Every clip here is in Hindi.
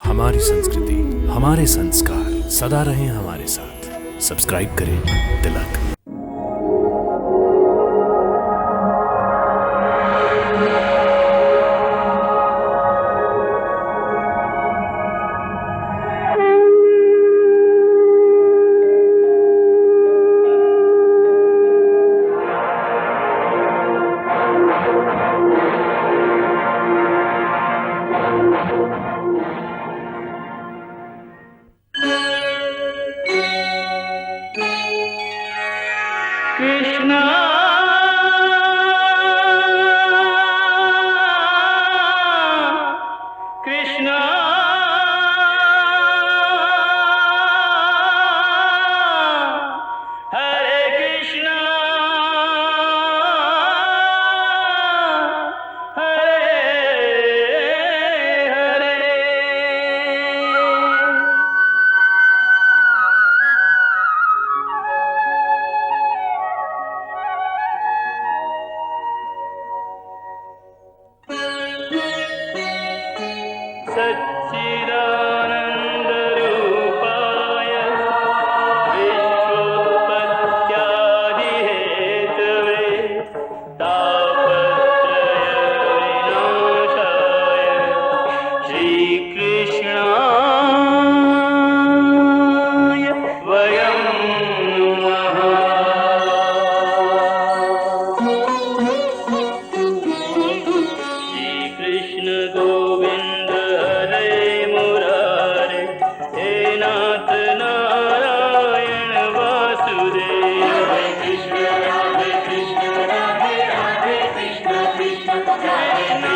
हमारी संस्कृति, हमारे संस्कार सदा रहें हमारे साथ। सब्सक्राइब करें तिलक। कृष्णा कृष्णा हरे कृष्णा हरे हरे। सच्चिदानन्दरूपाय विश्वोत्पत्त्यादिहेतवे तापत्रयविनाशाय श्रीकृष्णाय वयं नमः। श्रीकृष्ण गोविंद हरे मुरारे, हे नाथ नारायण वासुदेव। हरे कृष्ण राधे कृष्ण कृष्ण कृष्ण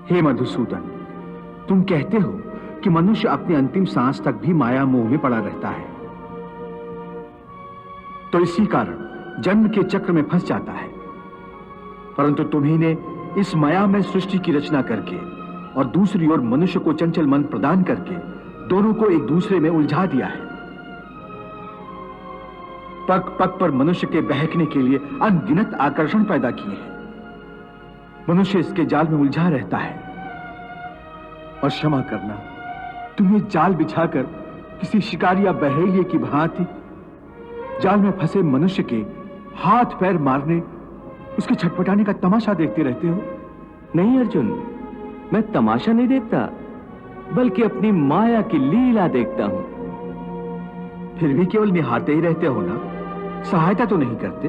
हे मधुसूदन, तुम कहते हो कि मनुष्य अपनी अंतिम सांस तक भी माया मोह में पड़ा रहता है, तो इसी कारण जन्म के चक्र में फंस जाता है। परंतु तुम्ही ने इस माया में सृष्टि की रचना करके और दूसरी ओर मनुष्य को चंचल मन प्रदान करके दोनों को एक दूसरे में उलझा दिया है। पग पग पर मनुष्य के बहकने के लिए अनगिनत आकर्षण पैदा किए हैं। मनुष्य इसके जाल में उलझा रहता है। और क्षमा करना, तुम्हें जाल बिछाकर किसी शिकारी या बहेलिए की भांति जाल में फंसे मनुष्य के हाथ पैर मारने, उसके छटपटाने का तमाशा देखते रहते हो। नहीं अर्जुन, मैं तमाशा नहीं देखता, बल्कि अपनी माया की लीला देखता हूं। फिर भी केवल निहारते ही रहते हो ना, सहायता तो नहीं करते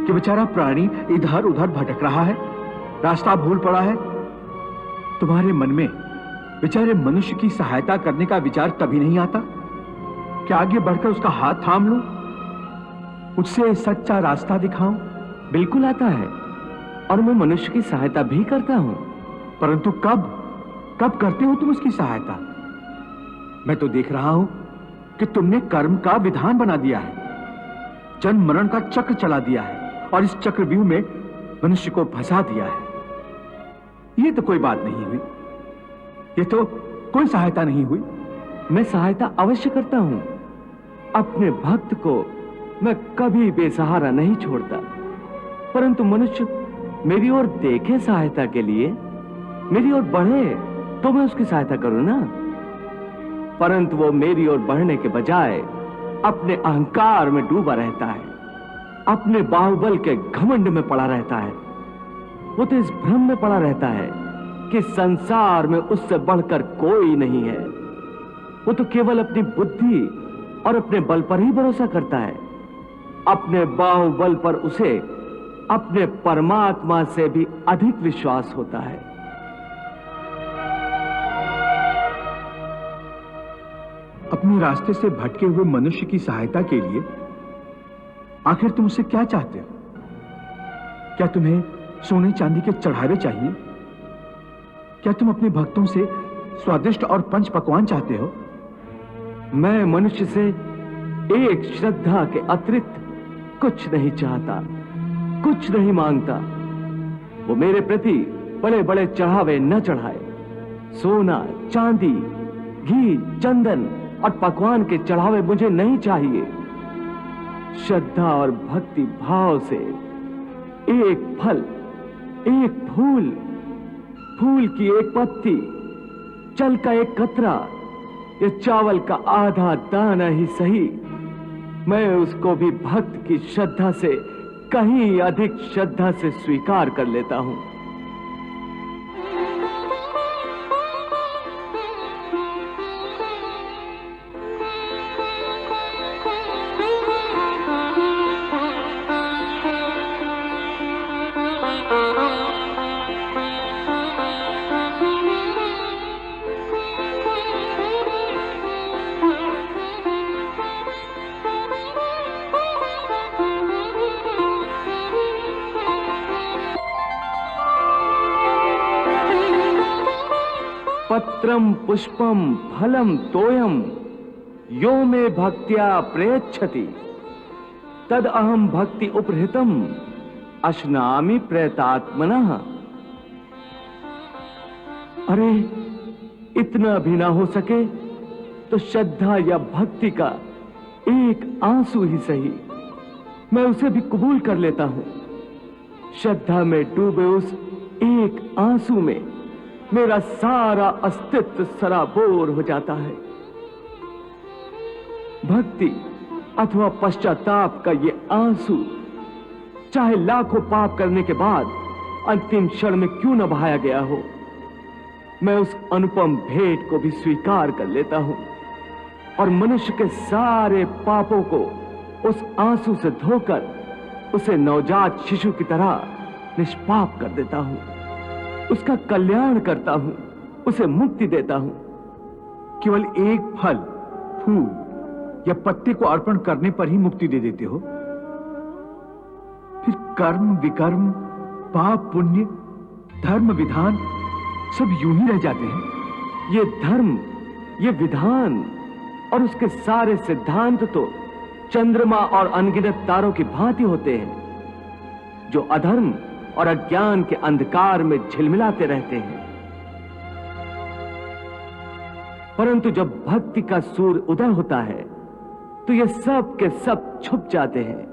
कि बेचारा प्राणी इधर उधर भटक रहा है, रास्ता भूल पड़ा है। तुम्हारे मन में बेचारे मनुष्य की सहायता करने का विचार तभी नहीं आता कि आगे बढ़कर उसका हाथ थाम लूं, उससे सच्चा रास्ता दिखाऊं। बिल्कुल आता है, और मैं मनुष्य की सहायता भी करता हूं। परंतु कब कब करते हो तुम उसकी सहायता? मैं तो देख रहा हूं कि तुमने कर्म का विधान बना दिया है, जन्म मरण का चक्र चला दिया है, और इस चक्रव्यूह में मनुष्य को फंसा दिया है। ये तो कोई बात नहीं हुई, ये तो कोई सहायता नहीं हुई। मैं सहायता अवश्य करता हूं। अपने भक्त को मैं कभी बेसहारा नहीं छोड़ता, परंतु मनुष्य मेरी ओर देखे सहायता के लिए, मेरी ओर बढ़े तो मैं उसकी सहायता करूं ना। परंतु वो मेरी ओर बढ़ने के बजाय अपने अहंकार में डूबा रहता है, अपने बाहुबल के घमंड में पड़ा रहता है। वो तो इस भ्रम में पड़ा रहता है कि संसार में उससे बढ़कर कोई नहीं है। वो तो केवल अपनी बुद्धि और अपने बल पर ही भरोसा करता है। अपने बाहुबल पर उसे अपने परमात्मा से भी अधिक विश्वास होता है। अपने रास्ते से भटके हुए मनुष्य की सहायता के लिए आखिर तुम उससे क्या चाहते हो? क्या तुम्हें सोने चांदी के चढ़ावे चाहिए? क्या तुम अपने भक्तों से स्वादिष्ट और पंच पकवान चाहते हो? मैं मनुष्य से एक श्रद्धा के अतिरिक्त कुछ नहीं चाहता, कुछ नहीं मांगता। वो मेरे प्रति बड़े बड़े चढ़ावे न चढ़ाए। सोना, चांदी, घी, चंदन और पकवान के चढ़ावे मुझे नहीं चाहिए। श्रद्धा और भक्ति भाव से एक फल, एक फूल, फूल की एक पत्ती, जल का एक कतरा या चावल का आधा दाना ही सही, मैं उसको भी भक्त की श्रद्धा से कहीं अधिक श्रद्धा से स्वीकार कर लेता हूं। पत्रम पुष्पम फलम तोयम यो मे भक्त्या प्रयच्छति तद अहम भक्ति उपहृतम अश्नामि प्रयतात्मनः। अरे इतना भी ना हो सके तो श्रद्धा या भक्ति का एक आंसू ही सही, मैं उसे भी कबूल कर लेता हूं। श्रद्धा में डूबे उस एक आंसू में मेरा सारा अस्तित्व सराबोर हो जाता है। भक्ति अथवा पश्चाताप का ये आंसू चाहे लाखों पाप करने के बाद अंतिम क्षण में क्यों न बहाया गया हो, मैं उस अनुपम भेंट को भी स्वीकार कर लेता हूं और मनुष्य के सारे पापों को उस आंसू से धोकर उसे नवजात शिशु की तरह निष्पाप कर देता हूं, उसका कल्याण करता हूं, उसे मुक्ति देता हूं। केवल एक फल, फूल या पत्ते को अर्पण करने पर ही मुक्ति दे देते हो? फिर कर्म, विकर्म, पाप, पुण्य, धर्म, विधान सब यूं ही रह जाते हैं। ये धर्म, ये विधान और उसके सारे सिद्धांत तो चंद्रमा और अनगिनत तारों की भांति होते हैं जो अधर्म और अज्ञान के अंधकार में झिलमिलाते रहते हैं। परंतु जब भक्ति का सूर्य उदय होता है तो ये सब के सब छुप जाते हैं।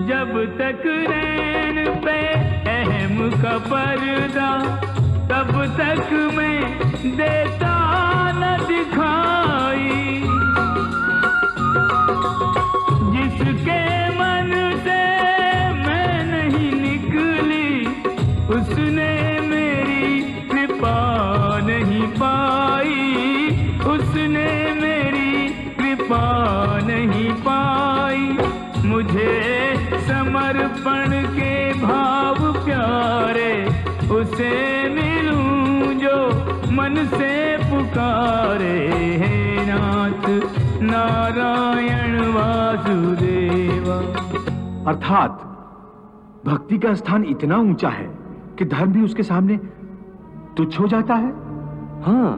जब तक नैन पे अहम का पर्दा, तब तक मैं देता न दिखाई। जिसके मन से मैं नहीं निकली, उसने मेरी कृपा नहीं पाई, उसने मेरी कृपा नहीं पाई। मुझे समर्पण के भाव प्यारे, उसे मिलूं जो मन से पुकारे। हे नाथ नारायण वासुदेवा। अर्थात भक्ति का स्थान इतना ऊंचा है कि धर्म भी उसके सामने तुच्छ हो जाता है। हाँ,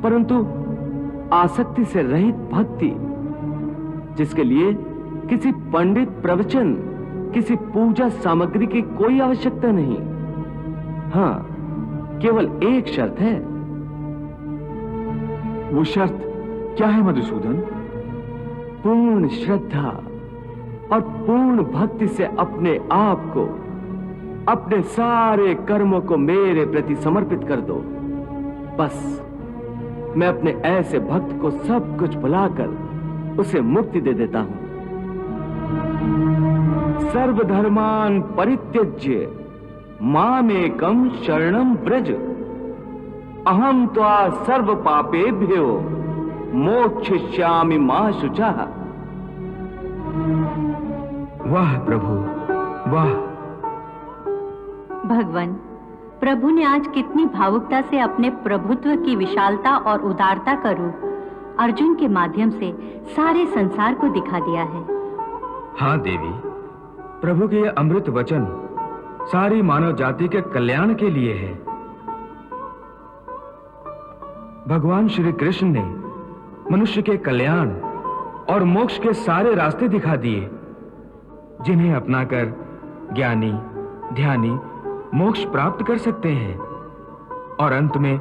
परंतु आसक्ति से रहित भक्ति, जिसके लिए किसी पंडित प्रवचन, किसी पूजा सामग्री की कोई आवश्यकता नहीं। हाँ, केवल एक शर्त है। वो शर्त क्या है मधुसूदन? पूर्ण श्रद्धा और पूर्ण भक्ति से अपने आप को, अपने सारे कर्मों को मेरे प्रति समर्पित कर दो। बस मैं अपने ऐसे भक्त को सब कुछ भुलाकर उसे मुक्ति दे देता हूं। सर्वधर्मान परित्यज्य मामेकं शरणं व्रज, अहम त्वा सर्व पापेभ्यो मोक्षयिष्यामि मा शुचः। वाह प्रभु वाह। भगवान, प्रभु ने आज कितनी भावुकता से अपने प्रभुत्व की विशालता और उदारता का रूप अर्जुन के माध्यम से सारे संसार को दिखा दिया है। हाँ देवी, प्रभु के ये अमृत वचन सारी मानव जाति के कल्याण के लिए है। भगवान श्री कृष्ण ने मनुष्य के कल्याण और मोक्ष के सारे रास्ते दिखा दिए, जिन्हें अपनाकर ज्ञानी ध्यानी मोक्ष प्राप्त कर सकते हैं। और अंत में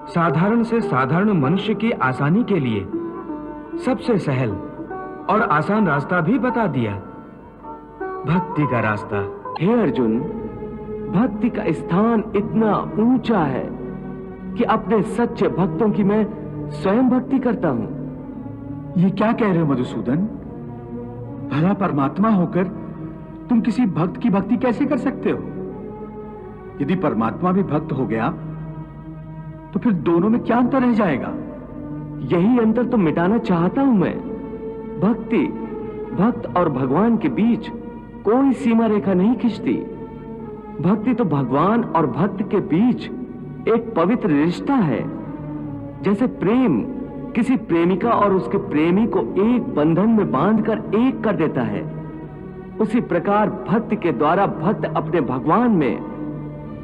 साधारण से साधारण मनुष्य की आसानी के लिए सबसे सहल और आसान रास्ता भी बता दिया, भक्ति का रास्ता। हे अर्जुन, भक्ति का स्थान इतना ऊंचा है कि अपने सच्चे भक्तों की मैं स्वयं भक्ति करता हूं। ये क्या कह रहे हो मधुसूदन? भला परमात्मा होकर तुम किसी भक्त की भक्ति कैसे कर सकते हो? यदि परमात्मा भी भक्त हो गया तो फिर दोनों में क्या अंतर रह जाएगा? यही अंतर तो मिटाना चाहता हूं मैं। भक्त और भगवान के बीच कोई सीमा रेखा नहीं खिंचती। भक्ति तो भगवान और भक्त के बीच एक पवित्र रिश्ता है। जैसे प्रेम किसी प्रेमिका और उसके प्रेमी को एक बंधन में बांधकर एक कर देता है, उसी प्रकार भक्त के द्वारा भक्त अपने भगवान में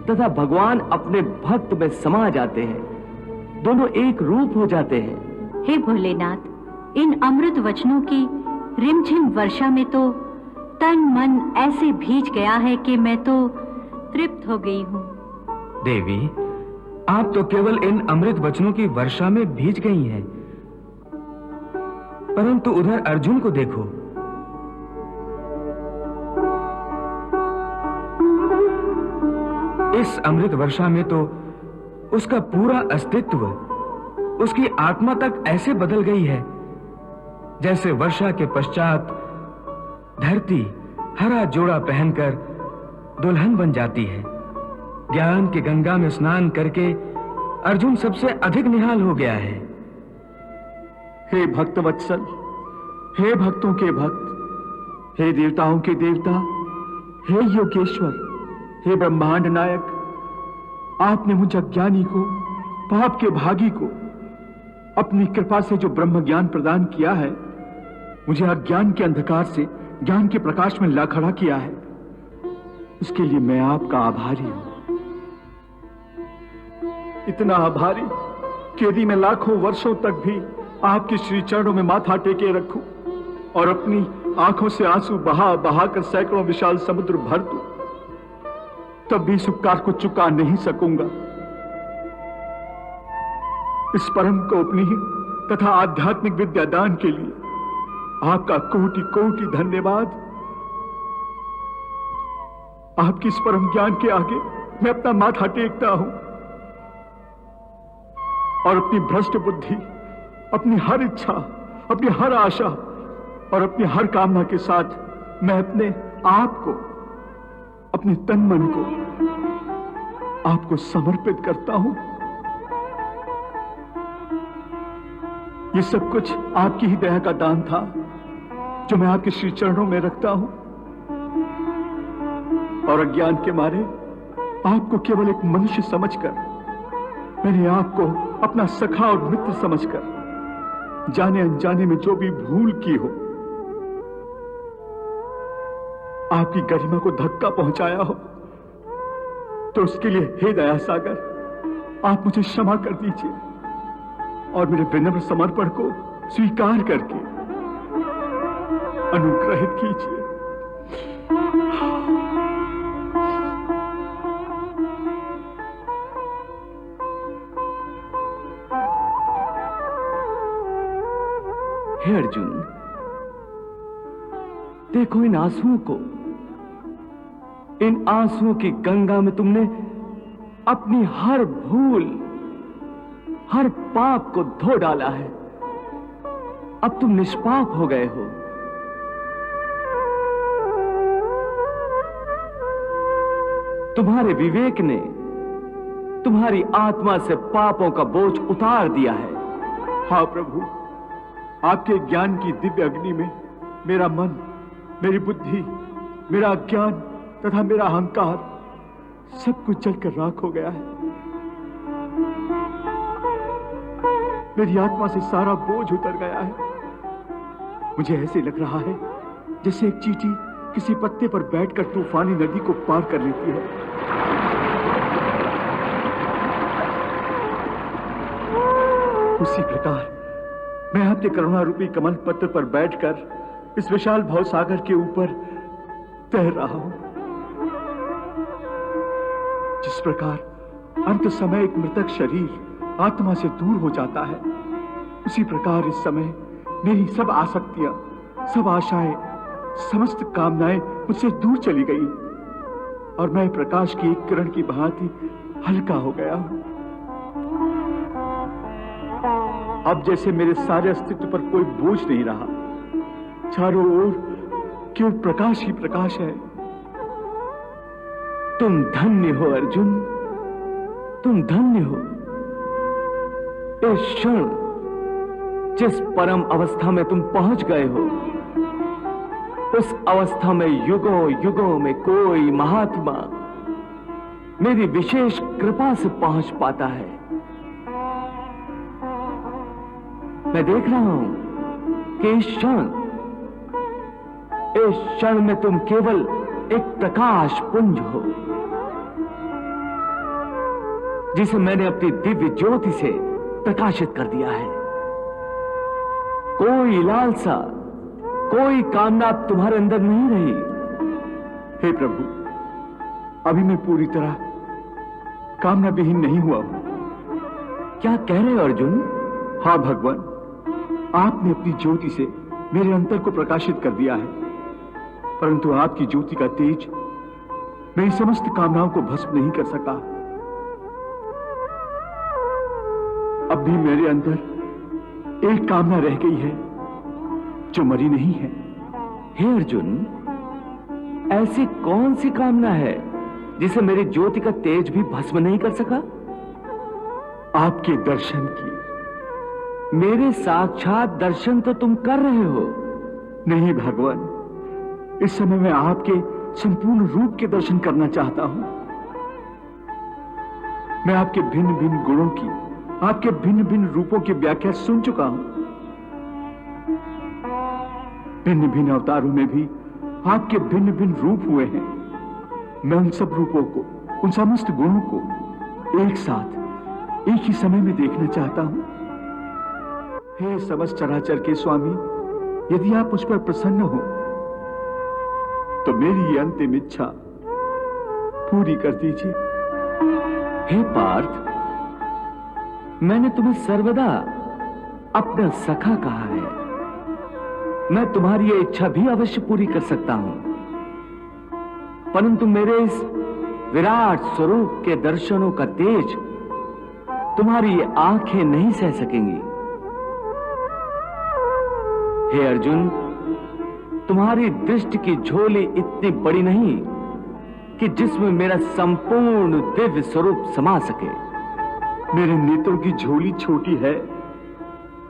तथा भगवान अपने भक्त में समा जाते हैं। दोनों एक रूप हो जाते हैं। हे भोलेनाथ, इन अमृत वचनों की रिमझिम वर्षा में तो तन मन ऐसे भीज गया है कि मैं तो तृप्त हो गई हूँ। देवी, आप तो केवल इन अमृत वचनों की वर्षा में भीज गई हैं, परंतु उधर अर्जुन को देखो। इस अमृत वर्षा में तो उसका पूरा अस्तित्व, उसकी आत्मा तक ऐसे बदल गई है जैसे वर्षा के पश्चात धरती हरा जोड़ा पहनकर दुल्हन बन जाती है। ज्ञान की गंगा में स्नान करके अर्जुन सबसे अधिक निहाल हो गया है। हे भक्त वत्सल, हे भक्तों के भक्त, हे देवताओं के देवता, हे योगेश्वर, हे ब्रह्मांड नायक, आपने मुझ अज्ञानी को, पाप के भागी को अपनी कृपा से जो ब्रह्म ज्ञान प्रदान किया है, मुझे अज्ञान के अंधकार से ज्ञान के प्रकाश में ला खड़ा किया है, उसके लिए मैं आपका आभारी हूं। इतना आभारी कि यदि मैं लाखों वर्षों तक भी आपके श्री चरणों में माथा टेके रखूं और अपनी आंखों से आंसू बहा बहा कर सैकड़ों विशाल समुद्र भर दूं, तब भी इस उपकार को चुका नहीं सकूंगा। इस परम को अपनी तथा आध्यात्मिक विद्या दान के लिए आपका कोटि कोटि धन्यवाद। आपकी इस परम ज्ञान के आगे मैं अपना माथा टेकता हूं और अपनी भ्रष्ट बुद्धि, अपनी हर इच्छा, अपनी हर आशा और अपनी हर कामना के साथ मैं अपने आप को, अपने तन मन को आपको समर्पित करता हूं। ये सब कुछ आपकी ही दया का दान था जो मैं आपके श्री चरणों में रखता हूं। और अज्ञान के मारे आपको केवल एक मनुष्य समझकर, मैंने आपको अपना सखा और मित्र समझकर जाने अनजाने में जो भी भूल की हो, आपकी गरिमा को धक्का पहुंचाया हो, तो उसके लिए हे दया सागर, आप मुझे क्षमा कर दीजिए और मेरे विनम्र समर्पण को स्वीकार करके अनुग्रहित कीजिए। हे अर्जुन, देखो इन आंसुओं को। इन आंसुओं की गंगा में तुमने अपनी हर भूल, हर पाप को धो डाला है। अब तुम निष्पाप हो गए हो। तुम्हारे विवेक ने तुम्हारी आत्मा से पापों का बोझ उतार दिया है। हाँ प्रभु, आपके ज्ञान की दिव्य अग्नि में मेरा मन, मेरी बुद्धि, मेरा अज्ञान तथा मेरा अहंकार सब कुछ जलकर राख हो गया है। मेरी आत्मा से सारा बोझ उतर गया है। मुझे ऐसे लग रहा है जैसे एक चींटी किसी पत्ते पर बैठकर तूफानी नदी को पार कर लेती है। उसी प्रकार मैं आपके करुणा रूपी कमल पत्र पर बैठकर इस विशाल भव सागर के ऊपर तैर रहा हूं। जिस प्रकार अंत समय एक मृतक शरीर आत्मा से दूर हो जाता है, उसी प्रकार इस समय मेरी सब आसक्तियां, सब आशाएं, समस्त कामनाएं मुझसे दूर चली गई और मैं प्रकाश की एक किरण की भांति हल्का हो गया हूं। अब जैसे मेरे सारे अस्तित्व पर कोई बोझ नहीं रहा, चारों ओर केवल प्रकाश ही प्रकाश है। तुम धन्य हो अर्जुन, तुम धन्य हो। इस क्षण जिस परम अवस्था में तुम पहुंच गए हो, उस अवस्था में युगों युगों में कोई महात्मा मेरी विशेष कृपा से पहुंच पाता है। मैं देख रहा हूं कि इस क्षण में तुम केवल एक प्रकाश पुंज हो, जिसे मैंने अपनी दिव्य ज्योति से प्रकाशित कर दिया है। कोई लालसा, कोई कामना अब तुम्हारे अंदर नहीं रही। हे प्रभु, अभी मैं पूरी तरह कामना विहीन नहीं हुआ हूं। क्या कह रहे हो अर्जुन? हाँ भगवान, आपने अपनी ज्योति से मेरे अंतर को प्रकाशित कर दिया है, परंतु आपकी ज्योति का तेज मेरी समस्त कामनाओं को भस्म नहीं कर सका। अब भी मेरे अंदर एक कामना रह गई है जो मरी नहीं है। हे अर्जुन, ऐसी कौन सी कामना है जिसे मेरी ज्योति का तेज भी भस्म नहीं कर सका? आपके दर्शन की। मेरे साक्षात दर्शन तो तुम कर रहे हो। नहीं भगवान, इस समय मैं आपके संपूर्ण रूप के दर्शन करना चाहता हूं। मैं आपके भिन्न भिन्न गुणों की, आपके भिन्न भिन्न रूपों की व्याख्या सुन चुका हूं। भिन्न भिन्न अवतारों में भी आपके भिन्न भिन्न रूप हुए हैं। मैं उन सब रूपों को, उन समस्त गुणों को एक साथ एक ही समय में देखना चाहता हूं। हे समस्त चराचर के स्वामी, यदि आप मुझ पर प्रसन्न हो तो मेरी ये अंतिम इच्छा पूरी कर दीजिए। हे पार्थ, मैंने तुम्हें सर्वदा अपना सखा कहा है। मैं तुम्हारी ये इच्छा भी अवश्य पूरी कर सकता हूं, परंतु मेरे इस विराट स्वरूप के दर्शनों का तेज तुम्हारी ये आंखें नहीं सह सकेंगी। हे अर्जुन, तुम्हारी दृष्टि की झोली इतनी बड़ी नहीं कि जिसमें मेरा संपूर्ण दिव्य स्वरूप समा सके। मेरे नेत्रों की झोली छोटी है,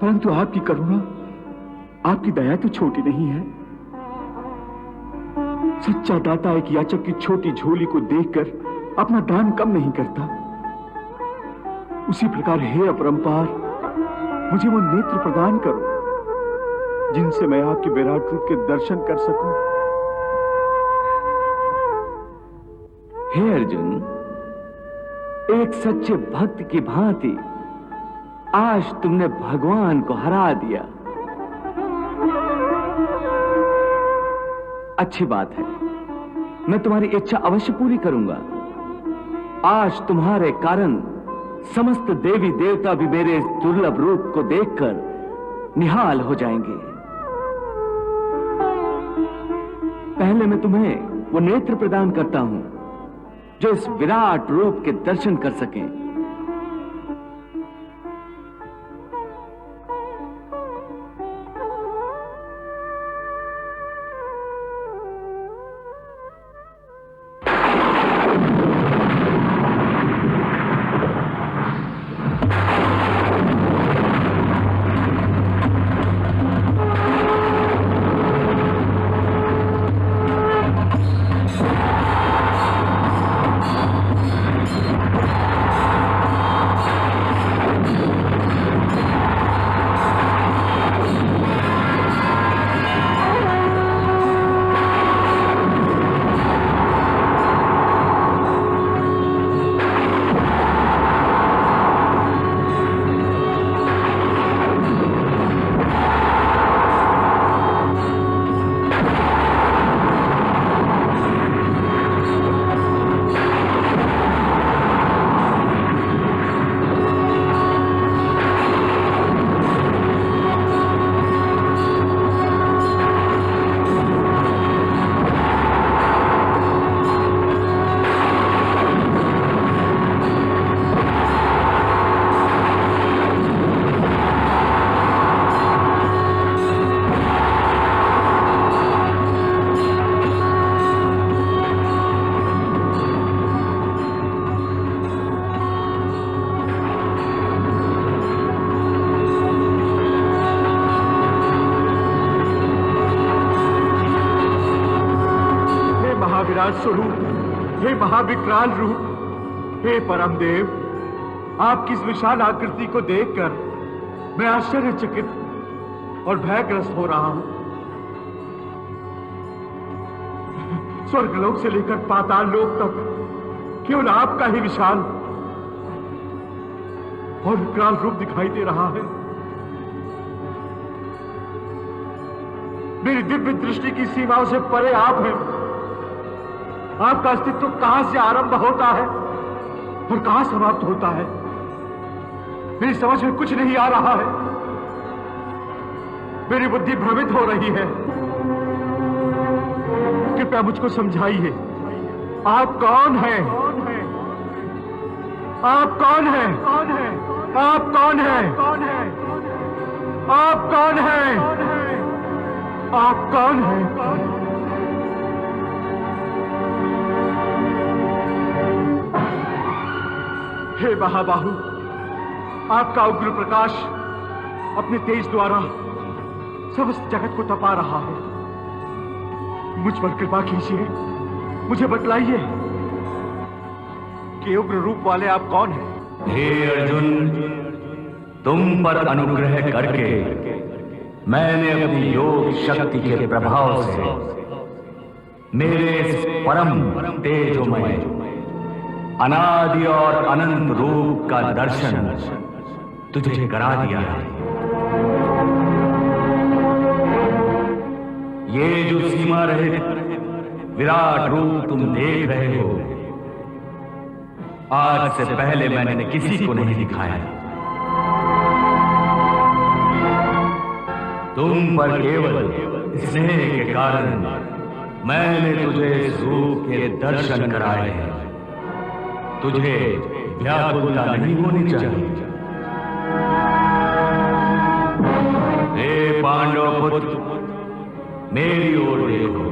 परंतु आपकी करुणा, आपकी दया तो छोटी नहीं है। सच्चा दाता एक याचक की छोटी झोली को देखकर अपना दान कम नहीं करता। उसी प्रकार हे अपरंपार, मुझे वो नेत्र प्रदान करो जिनसे मैं आपके विराट रूप के दर्शन कर सकूं। हे अर्जुन, एक सच्चे भक्त की भांति आज तुमने भगवान को हरा दिया। अच्छी बात है, मैं तुम्हारी इच्छा अवश्य पूरी करूंगा। आज तुम्हारे कारण समस्त देवी देवता भी मेरे इस दुर्लभ रूप को देखकर निहाल हो जाएंगे। पहले मैं तुम्हें वो नेत्र प्रदान करता हूं जो इस विराट रूप के दर्शन कर सकें। विराट स्वरूप, हे महाविकराल रूप, हे परमदेव, आपकी इस विशाल आकृति को देखकर मैं आश्चर्यचकित और भयग्रस्त हो रहा हूं। स्वर्गलोक से लेकर पाताल लोक तक केवल आपका ही विशाल और विकराल रूप दिखाई दे रहा है। मेरी दिव्य दृष्टि की सीमाओं से परे आप हैं। आपका अस्तित्व कहां से आरंभ होता है और कहां समाप्त होता है, मेरी समझ में कुछ नहीं आ रहा है। मेरी बुद्धि भ्रमित हो रही है। कृपया मुझको समझाइए, आप कौन हैं? आप कौन हैं? आप कौन हैं? आप कौन हैं? आप कौन हैं? हे महाबाहु, आपका उग्र प्रकाश अपने तेज द्वारा समस्त जगत को तपा रहा है। मुझ पर कृपा कीजिए, मुझे बतलाइए कि उग्र रूप वाले आप कौन हैं? हे अर्जुन, तुम पर अनुग्रह करके मैंने अपनी योग शक्ति के प्रभाव से मेरे इस परम तेजोमय अनादि और अनंत रूप का दर्शन तुझे करा दिया है। ये जो सीमा रहित विराट रूप तुम देख रहे हो, आज से पहले मैंने किसी को नहीं दिखाया। तुम पर केवल स्नेह के कारण मैंने तुझे इस रूप के दर्शन कराए हैं। तुझे व्याकुलता नहीं होनी चाहिए। हे पांडव पुत्र, मेरी ओर देखो।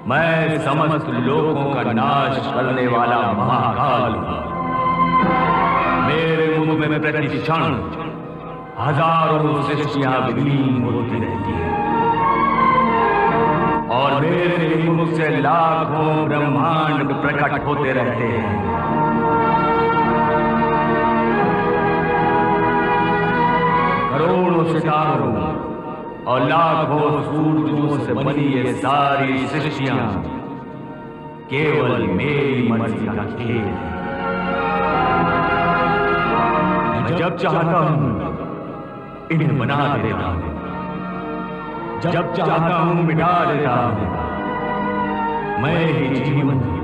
मैं समस्त लोगों का नाश करने वाला महाकाल हूं। मेरे मुख में प्रति क्षण हजारों सृष्टियां विलीन होती रहती हैं और मेरे मुख से लाखों ब्रह्मांड प्रकट होते रहते हैं। करोड़ों सितारों और लाखों सूरजों से बनी ये सारी सृष्टियां केवल मेरी मर्जी का खेल है। मैं जब चाहता हूं इन्हें बना देता हूं, जब चाहता हूं मिटा देता हूं। मैं ही जीवन हूं,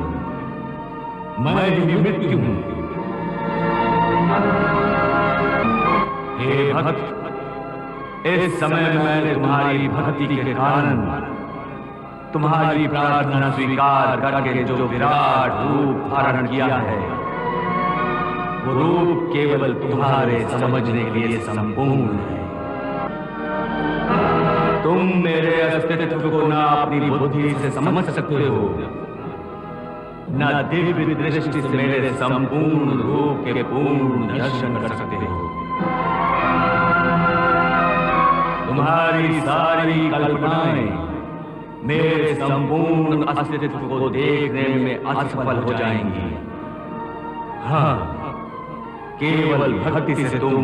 मैं ही मृत्यु हूं। हे भक्त, इस समय मैंने तुम्हारी भक्ति के कारण तुम्हारी प्रार्थना स्वीकार करके जो विराट रूप धारण किया है, वो रूप केवल तुम्हारे समझने के लिए संपूर्ण है। तुम मेरे अस्तित्व को ना अपनी बुद्धि से समझ सकते हो, ना दिव्य दृष्टि से मेरे संपूर्ण रूप के पूर्ण दर्शन कर सकते हो। तुम्हारी सारी कल्पनाएं मेरे संपूर्ण अस्तित्व को देखने में असफल हो जाएंगी। हाँ, केवल भक्ति से तुम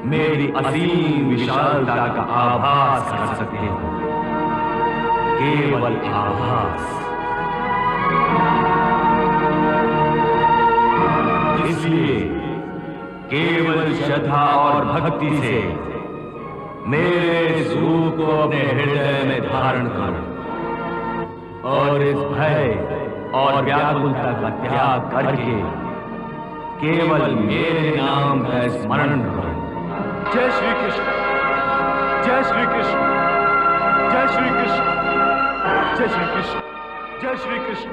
मेरी असीम विशालता का आभास कर सकते हो। केवल आभास। इसलिए केवल श्रद्धा और भक्ति से मेरे इस रूप को अपने हृदय में धारण करो और इस भय और व्याकुलता का त्याग करके केवल मेरे नाम का स्मरण करो। जय श्री कृष्ण, जय श्री कृष्ण, जय श्री कृष्ण, जय श्री कृष्ण, जय श्री कृष्ण,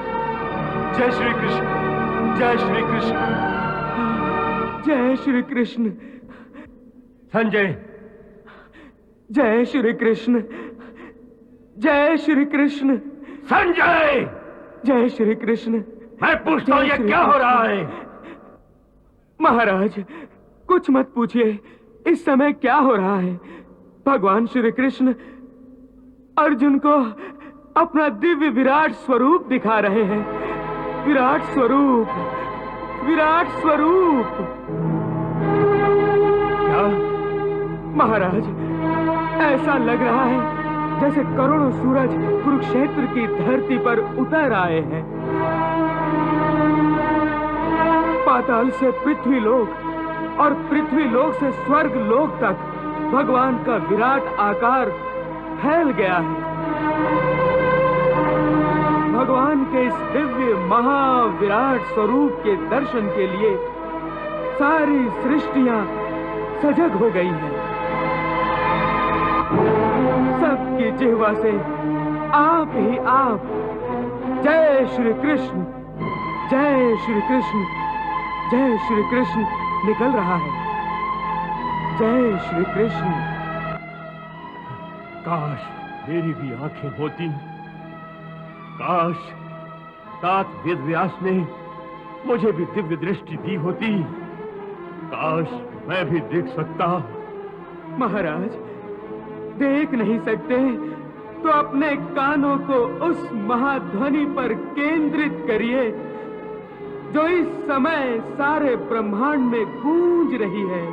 जय श्री कृष्ण, जय श्री कृष्ण, जय श्री कृष्ण। संजय, जय श्री कृष्ण, जय श्री कृष्ण, संजय, जय श्री कृष्ण। मैं पूछता हूं ये क्या हो रहा है? महाराज, कुछ मत पूछिए, इस समय क्या हो रहा है? भगवान श्री कृष्ण अर्जुन को अपना दिव्य विराट स्वरूप दिखा रहे हैं। विराट स्वरूप, विराट स्वरूप। क्या महाराज, ऐसा लग रहा है जैसे करोड़ों सूरज कुरुक्षेत्र की धरती पर उतर आए हैं। पाताल से पृथ्वी लोक और पृथ्वी लोक से स्वर्ग लोक तक भगवान का विराट आकार फैल गया है। भगवान के इस दिव्य महाविराट स्वरूप के दर्शन के लिए सारी सृष्टियां सजग हो गई हैं। सबकी जिह्वा से आप ही आप जय श्री कृष्ण, जय श्री कृष्ण, जय श्री कृष्ण निकल रहा है। जय श्री कृष्ण। काश मेरी भी आंखें होती, काश तात वेद व्यास ने मुझे भी दिव्य दृष्टि दी होती, काश मैं भी देख सकता। महाराज, देख नहीं सकते तो अपने कानों को उस महाध्वनि पर केंद्रित करिए जो इस समय सारे ब्रह्मांड में गूंज रही है।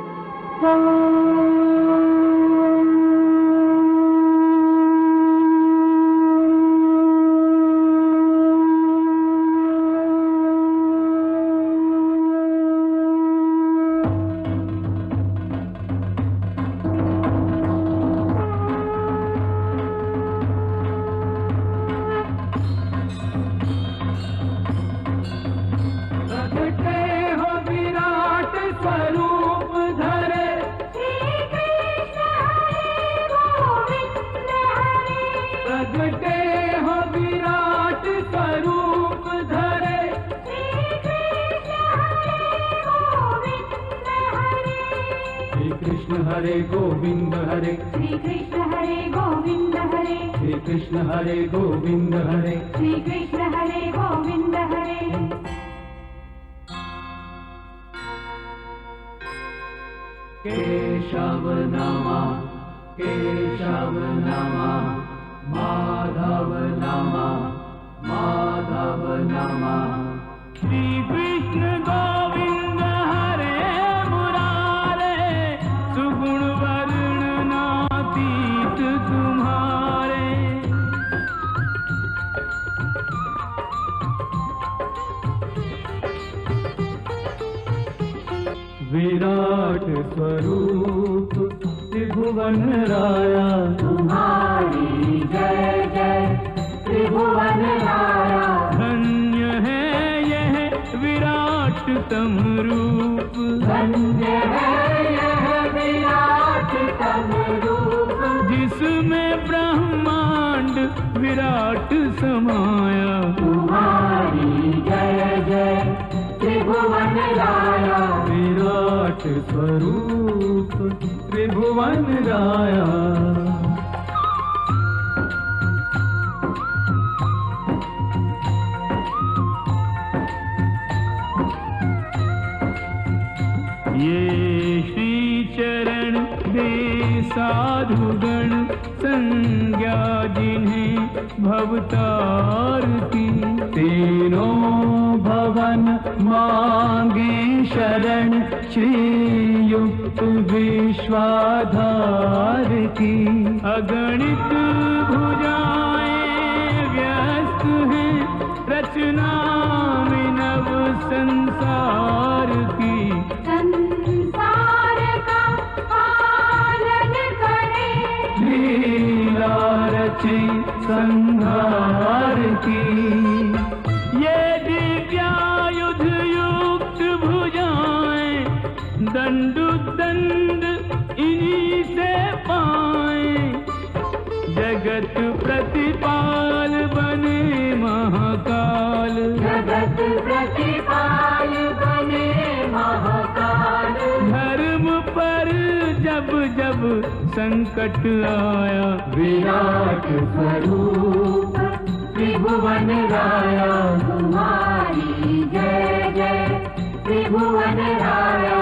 हरे गोविंद हरे श्री कृष्ण हरे गोविंद हरे श्री कृष्ण हरे गोविंद हरे श्री कृष्ण हरे गोविंद हरे। केशव नमः केशव नमः माधव नमः माधव नमः। श्री कृष्ण गोविंद हरे मुरारे सुगुण वर्णनातीत तुम्हारे। विराट स्वरूप त्रिभुवन राया तुम्हारी जय जय त्रिभुवन राया। धन्य है यह विराट तम रूप, धन्य है यह विराट तम रूप, जिसमें ब्रह्मांड विराट समाया। तुम्हारी जय जय त्रिभुवन राया। विराट स्वरूप त्रिभुवन राया। ये श्री चरण दे साधुगण संज्ञा जिन्हें भवतार की। तीनों भवन मांगे शरण श्रीयुक्त विश्वाधार की। अगणित भुजाएं व्यस्त हैं रचना में नव संसार की। संसार का पालन करे लीला रचे संहार की। ये दिव्यायुध युक्त भुजाएं दंडु दंड इन्हीं से पाएं। जगत प्रतिपाल बने महाकाल, जगत प्रतिपाल बने महाकाल। धर्म पर जब जब संकट आया विराट स्वरूप त्रिभुवन राया। तुम्हारी जय जय त्रिभुवन राया।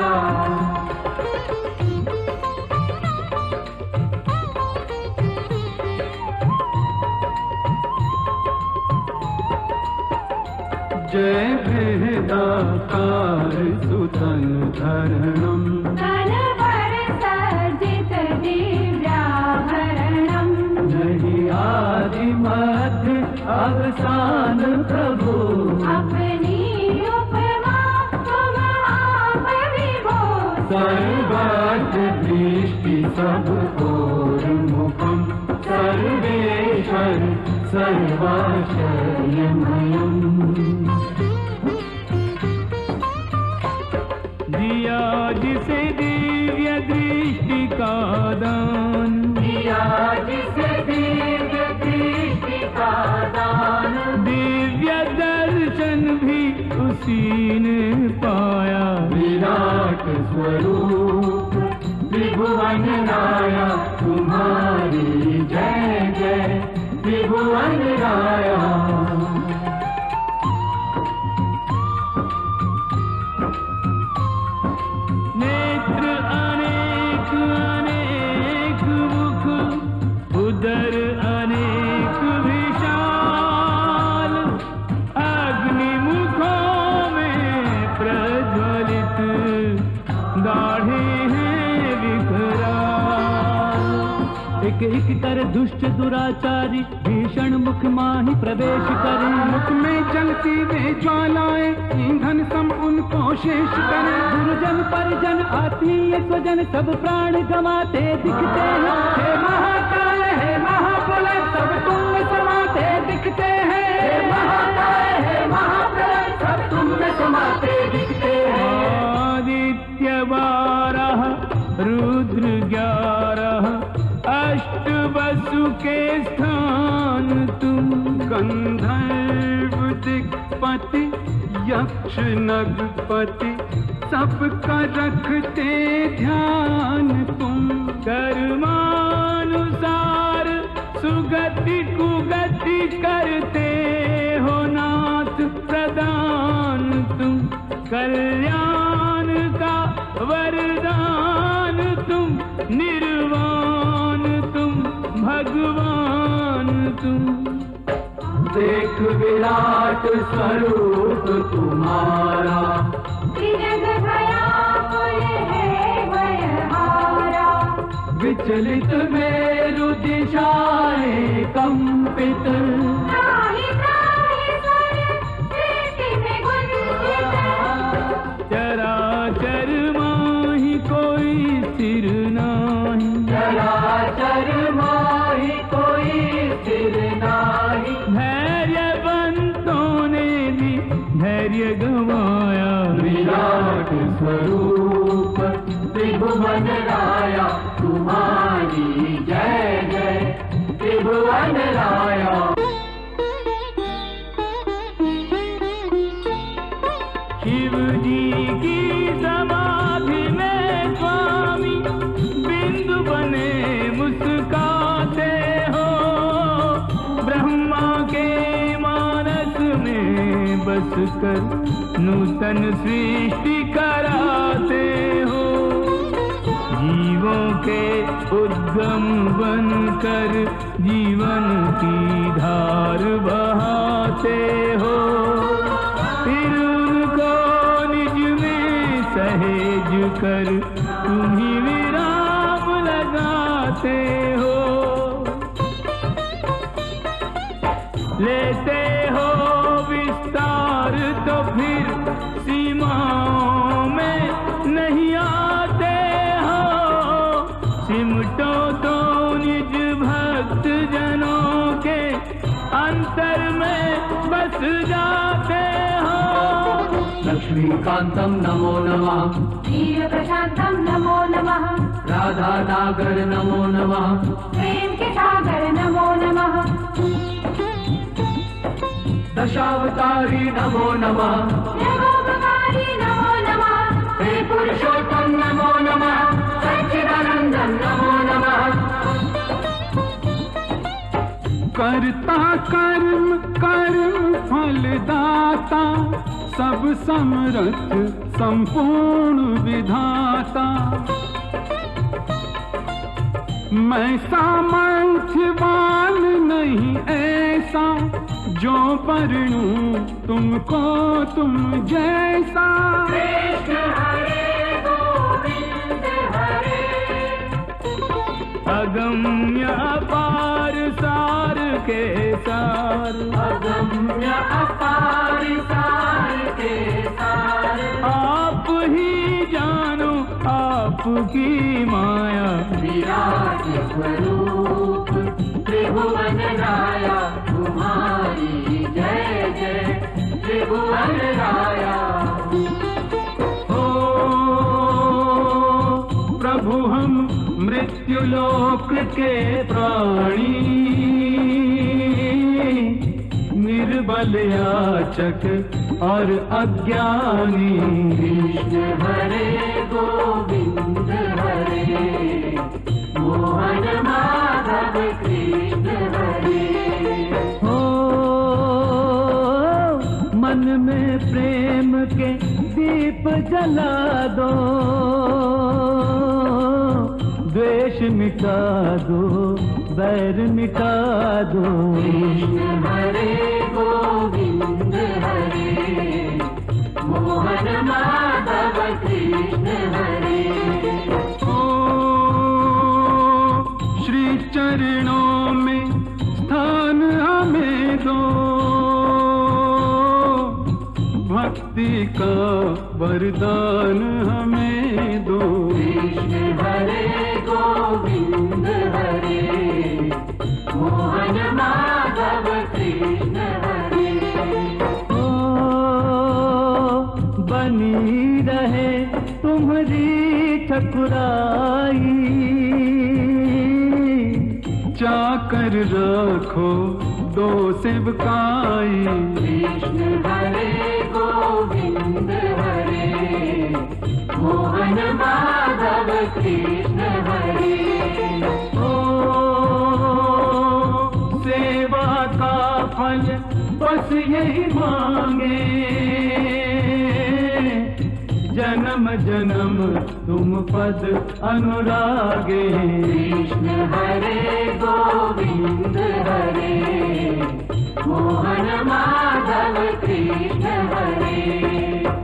जय भेदाकार सुतन धरणम तन पर सज्जित दिव्याभरणम नहीं आदि मध्य अवसान प्रभु अपनी उपमा तुम आप विभो सर्वार्थ दृष्टि सब ओर मुखम सर्वेश्वर सर्वाश्रयमयम् दिया जिसे दिव्य दृष्टि का दान दिया जिसे दिव्य दृष्टि का दान दिव्य दर्शन भी उसी ने पाया विराट स्वरूप त्रिभुवन राया तुम्हारी जय जय त्रिभुवन राया नेत्र अनेक अनेक मुख उदर अनेक विशाल अग्नि मुखों में प्रज्वलित दाढ़े हैं विकराल एक एक कर दुष्ट दुराचारी भीषण मुख माही प्रवेश करे मुख में जलती वे ज्वालाएं ईंधन सम उनको शेष करे गुरुजन परिजन आत्मीय स्वजन सब प्राण गंवाते दिखते हैं हे महाकाल हे महाप्रलय सब तुम में समाते दिखते हैं हे महाकाल हे महाप्रलय सब तुम में समाते दिखते हैं आदित्य 12 रुद्र 11 अष्ट वसु के स्थान तुम गंधर्व दिक्पति यक्ष नगपति सबका रखते ध्यान तुम कर्मानुसार सुगति कुगति करते हो नाथ प्रदान तुम कल्याण का वरदान तुम निर्वाण तुम भगवान तुम देख विराट स्वरूप तुम्हारा त्रिजग भयाकुल है भयहारा विचलित मेरु दिशाएं कंपित त्राहि त्राहि स्वर सृष्टि में गुंजित चराचर माहि कोई स्थिर नाही चराचर माही कोई स्थिर नाही धैर्यवंतों ने भी धैर्य गंवाया विराट स्वरूप त्रिभुवन राया तुम्हारी जय जय त्रिभुवन राया शिव जी की समाधि में स्वामी बिंदु बने मुस्काते हो ब्रह्मा के मानस में बस कर नूतन सृष्टि कराते हो जीवों के उद्गम बनकर जीवन की धार बहाते हो फिर उनको निज में सहेज कर तुम ही विराम लगाते हो लेते हो विस्तार तो फिर सीमाओं में नहीं आते हो सिमटो तो निज भक्त जनों के अंतर में बस जाते हो लक्ष्मीकांतम नमो नमः धीर प्रशांतम नमो नमः राधा नागर नमो नमः प्रेम के सागर नमो नमः दशावतारी नमो नमः जगोपकारी नमो नमः हे पुरुषोत्तम नमो नमः सच्चिदानंदम नमो नमः करता कर्म कर्म फलदाता सब समर्थ संपूर्ण विधाता मैं सामर्थ्यवान नहीं ऐसा जो परणू तुमको तुम जैसा। कृष्ण हरे गोविंद हरे। अगम्य अपार सार के सार, अगम्य अपार सार के सार। आप ही जानो आपकी माया। विराट स्वरूप त्रिभुवन राया, तुम्हारी जय जय त्रिभुवन राया। ओ प्रभु हम मृत्युलोक के प्राणी, निर्बल याचक और अज्ञानी। कृष्ण हरे गोविंद हरे, मोहन माधव कृष्ण हरे। हो मन में प्रेम के दीप जला दो, द्वेष मिटा दो, बैर मिटा दो। कृष्ण हरे गोविंद हरे, मोहन माधव कृष्ण हरे। ओ श्री चरणों में स्थान हमें दो, भक्ति का वरदान हमें दो। कृष्ण हरे गोविंद हरे, मोहन माधव कृष्ण हरे। ओ बनी रहे तुम्हारी ठकुराई, चाकर रखो दो सेवकाई। कृष्ण हरे गोविंद हरे, मोहन माधव कृष्ण हरे। ओ सेवा का फल बस यही मांगे, जन्म जन्म तुम पद अनुरागे। कृष्ण हरे गोविंद हरे, मोहन माधव कृष्ण हरे।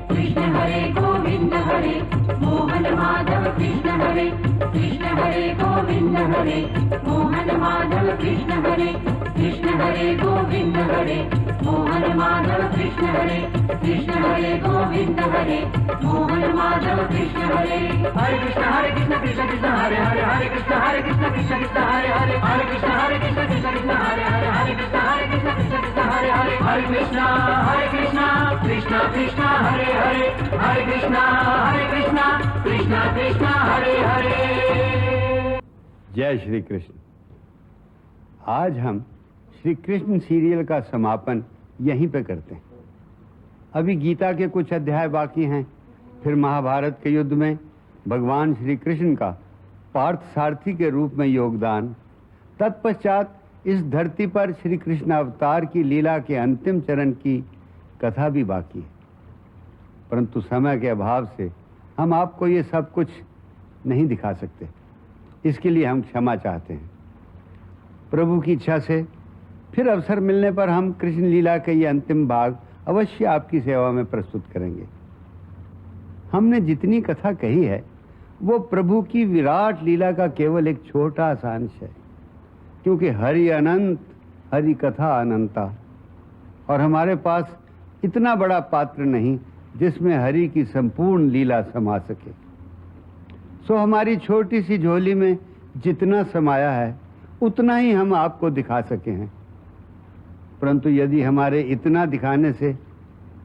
कृष्ण हरे गोविंद हरे, मोहन माधव कृष्ण हरे। कृष्ण हरे गोविंद हरे, मोहन माधव कृष्ण हरे। कृष्ण हरे गोविंद हरे, मोहन माधव कृष्ण हरे। कृष्ण हरे गोविंद हरे, मोहन माधव कृष्ण हरे। हरे कृष्ण कृष्ण कृष्ण हरे हरे, हरे कृष्ण कृष्ण कृष्ण हरे हरे, हरे कृष्ण कृष्ण कृष्ण हरे हरे, हरे कृष्ण कृष्ण कृष्ण हरे हरे। हरे कृष्ण कृष्ण कृष्ण हरे हरे, हरे कृष्ण कृष्ण कृष्ण हरे हरे। जय श्री कृष्ण। आज हम श्री कृष्ण सीरियल का समापन यहीं पे करते हैं। अभी गीता के कुछ अध्याय बाकी हैं, फिर महाभारत के युद्ध में भगवान श्री कृष्ण का पार्थ सारथी के रूप में योगदान, तत्पश्चात इस धरती पर श्री कृष्ण अवतार की लीला के अंतिम चरण की कथा भी बाकी है। परंतु समय के अभाव से हम आपको ये सब कुछ नहीं दिखा सकते, इसके लिए हम क्षमा चाहते हैं। प्रभु की इच्छा से फिर अवसर मिलने पर हम कृष्ण लीला के ये अंतिम भाग अवश्य आपकी सेवा में प्रस्तुत करेंगे। हमने जितनी कथा कही है वो प्रभु की विराट लीला का केवल एक छोटा सा अंश है, क्योंकि हरि अनंत, हरि कथा अनंता, और हमारे पास इतना बड़ा पात्र नहीं जिसमें हरि की संपूर्ण लीला समा सके। सो हमारी छोटी सी झोली में जितना समाया है उतना ही हम आपको दिखा सके हैं। परंतु यदि हमारे इतना दिखाने से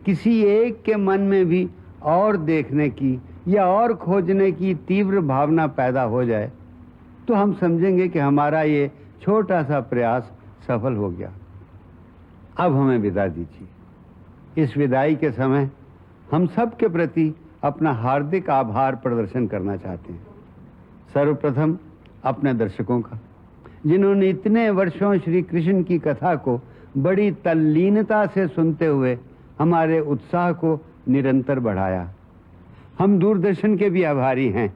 किसी एक के मन में भी और देखने की या और खोजने की तीव्र भावना पैदा हो जाए तो हम समझेंगे कि हमारा ये छोटा सा प्रयास सफल हो गया। अब हमें विदा दीजिए। इस विदाई के समय हम सब के प्रति अपना हार्दिक आभार प्रदर्शन करना चाहते हैं। सर्वप्रथम अपने दर्शकों का, जिन्होंने इतने वर्षों श्री कृष्ण की कथा को बड़ी तल्लीनता से सुनते हुए हमारे उत्साह को निरंतर बढ़ाया। हम दूरदर्शन के भी आभारी हैं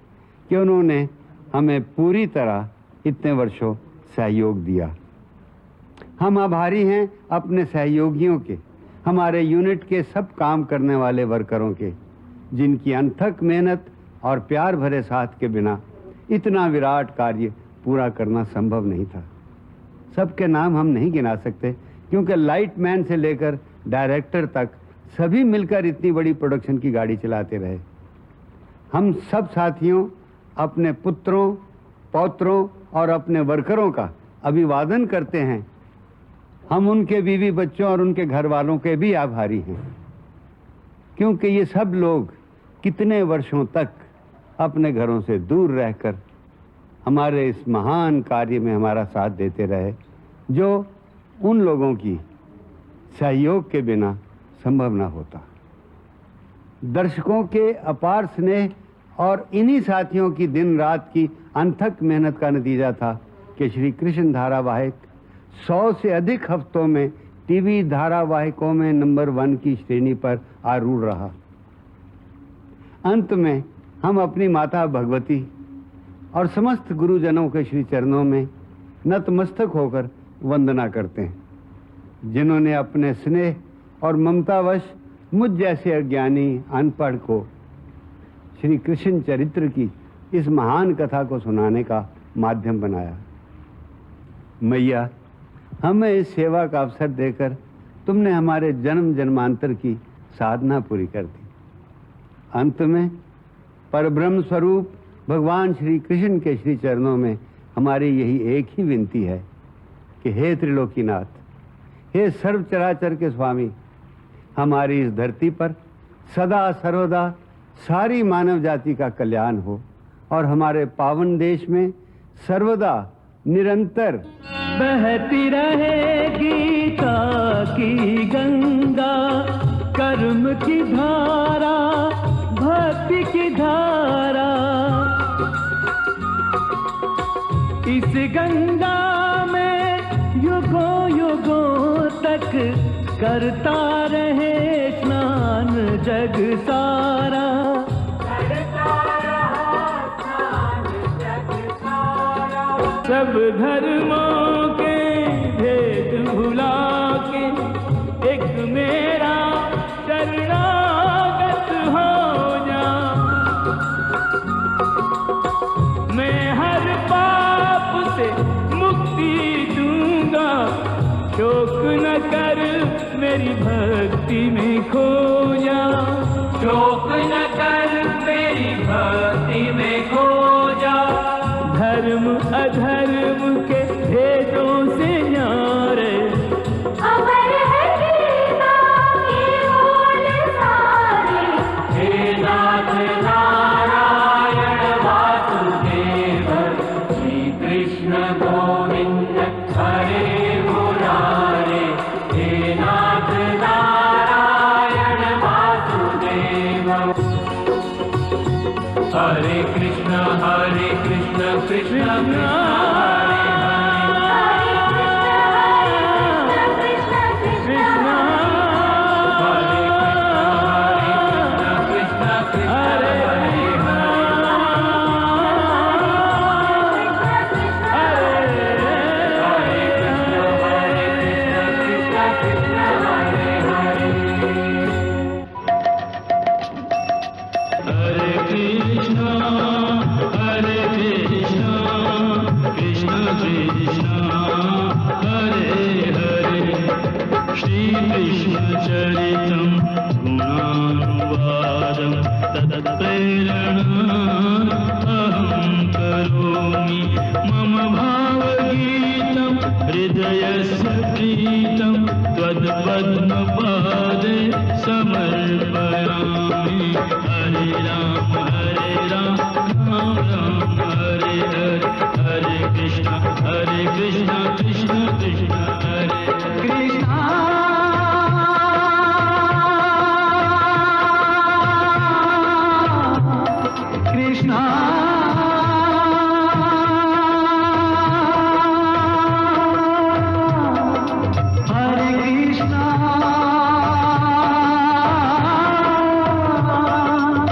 कि उन्होंने हमें पूरी तरह इतने वर्षों सहयोग दिया। हम आभारी हैं अपने सहयोगियों के, हमारे यूनिट के सब काम करने वाले वर्करों के, जिनकी अनथक मेहनत और प्यार भरे साथ के बिना इतना विराट कार्य पूरा करना संभव नहीं था। सबके नाम हम नहीं गिना सकते, क्योंकि लाइटमैन से लेकर डायरेक्टर तक सभी मिलकर इतनी बड़ी प्रोडक्शन की गाड़ी चलाते रहे। हम सब साथियों, अपने पुत्रों, पौत्रों और अपने वर्करों का अभिवादन करते हैं। हम उनके बीवी बच्चों और उनके घर वालों के भी आभारी हैं, क्योंकि ये सब लोग कितने वर्षों तक अपने घरों से दूर रहकर हमारे इस महान कार्य में हमारा साथ देते रहे, जो उन लोगों की सहयोग के बिना संभव ना होता। दर्शकों के अपार स्नेह और इन्हीं साथियों की दिन रात की अनथक मेहनत का नतीजा था कि श्री कृष्ण धारावाहिक 100 से अधिक हफ्तों में टीवी धारावाहिकों में नंबर 1 की श्रेणी पर आरूढ़ रहा। अंत में हम अपनी माता भगवती और समस्त गुरुजनों के श्री चरणों में नतमस्तक होकर वंदना करते हैं, जिन्होंने अपने स्नेह और ममतावश मुझ जैसे अज्ञानी अनपढ़ को श्री कृष्ण चरित्र की इस महान कथा को सुनाने का माध्यम बनाया। मैया, हमें इस सेवा का अवसर देकर तुमने हमारे जन्म जन्मांतर की साधना पूरी कर दी। अंत में परब्रह्म स्वरूप भगवान श्री कृष्ण के श्री चरणों में हमारी यही एक ही विनती है कि हे त्रिलोकीनाथ, हे सर्व चराचर के स्वामी, हमारी इस धरती पर सदा सर्वदा सारी मानव जाति का कल्याण हो और हमारे पावन देश में सर्वदा निरंतर बहती रहे गीता की गंगा, कर्म की धारा, भक्ति की धारा। इस गंगा में युगों युगों तक करता रहे स्नान जग सारा। सब धर्मों के भेद भुला के एक मेरा शरणागत हो जा। मैं हर पाप से मुक्ति दूंगा, शोक न कर मेरी भक्ति में खो जा। शोक न कर मेरी भक्ति में खो जा। धर्म अधर्म के भेदों से न्यारे अमर है गीता की बोल सारे। हे नाथ नारायण वासुदेव, श्री कृष्ण गोविंद हरे मुरारे। हे नाथ नारायण वासुदेव। हरे Krishna Krishna Krishna Hare Krishna, Krishna Krishna